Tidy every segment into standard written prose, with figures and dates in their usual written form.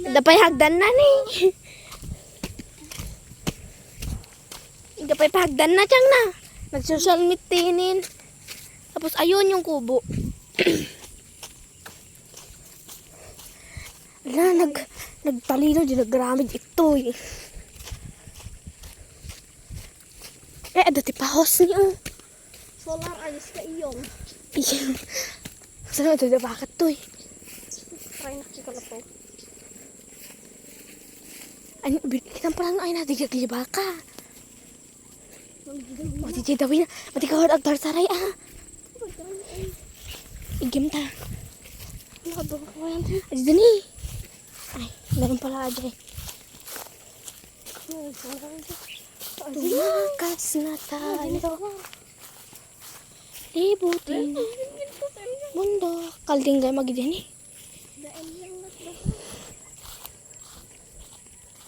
Dapay hagdan na ni. Dapay pahagdan na tiyang na. Nag-social meetinin. Tapos ayun yung kubo. Ala, nagtalino din nagramid ito eh. Ada ti pahos niyo. Solar alis ka iyong. Iyan. Saan ito na bakit to eh? Try na kikala po. Ano, kitang pala ay nadigagli baka. O, di dawin na. Mati ka hod agdar saray ah. Igim ta. Nakabang ko yan. Adi dani. Ay, meron pala aday. Tumakas na tayo. Libutin. Mundo. Kalding gay magidin eh.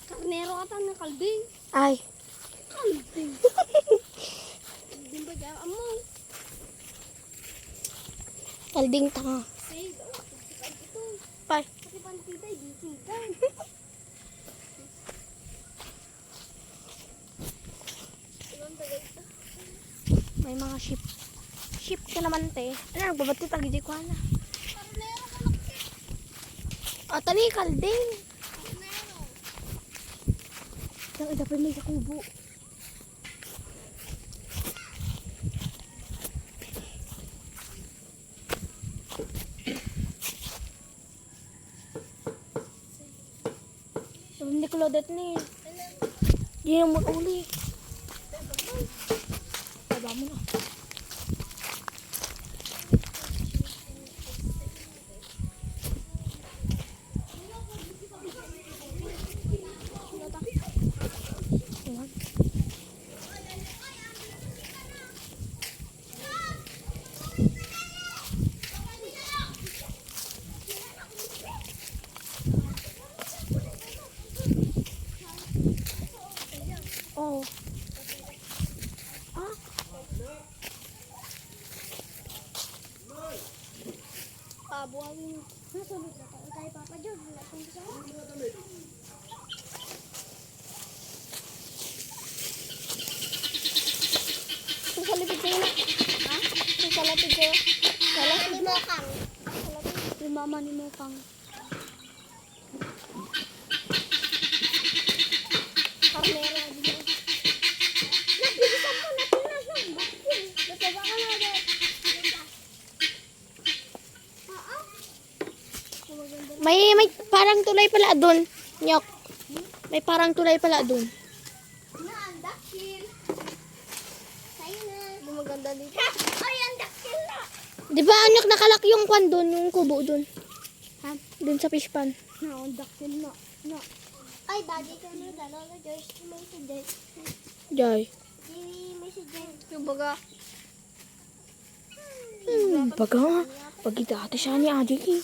Karnero ata ng kalding. Ay. Kalding. Kalding ba dyan? Among. Kalding tanga. Say, ito. Pay. Kasi pantitay, di tingkan. May mga ship. Ship ka naman te. Ano, nagbabati pag hindi ko na. Karnero ka lang. O, tali, kalding. Karnero. Ang dapat may kakubo. Hindi ko lodet ni. Hindi na mag-uli. Baba mo na. Oh. Ah. Pabuhawin. Nasunod na tayo kay Papa John. Wala kong gusto ko. Susalipid kayo na. Ha? Susalipid kayo. Salapid mo kang. Yung mama ni Mukang. Karnero. Nabilisan mo na pinasang. Bakit? Nataba ka na agad. May parang tulay pala doon. Nyok. May parang tulay pala doon. Na, ang dakil. Sa'yo na. Gumaganda dito. Ay, ang dakil na. Di ba anyok nakalak yung kwan doon, yung kubo doon? Ha? Doon sa fish pan. Na, ang dakil na. Na. Ay, daddy ka na. Dalawa, Joyce. May si Joyce. Joy. May si Joyce. Yung baga. Baga. Pagkita ate siya ni Adi eh.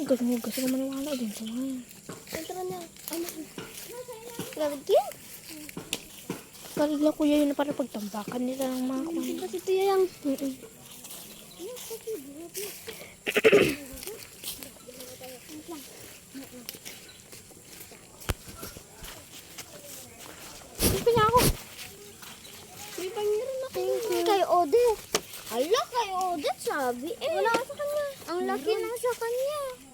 Hugas ko maniwala din sa mga yan. Tara na. Ano? Grabe din. Kalila kuya yun na para pagtambakan nila ng mga kwan. Kasi ito yung... Pila ako. May pangiran na kay Ode. Hala, kay Ode sabi eh. Wala sa kanya. Ang laki na sa kanya.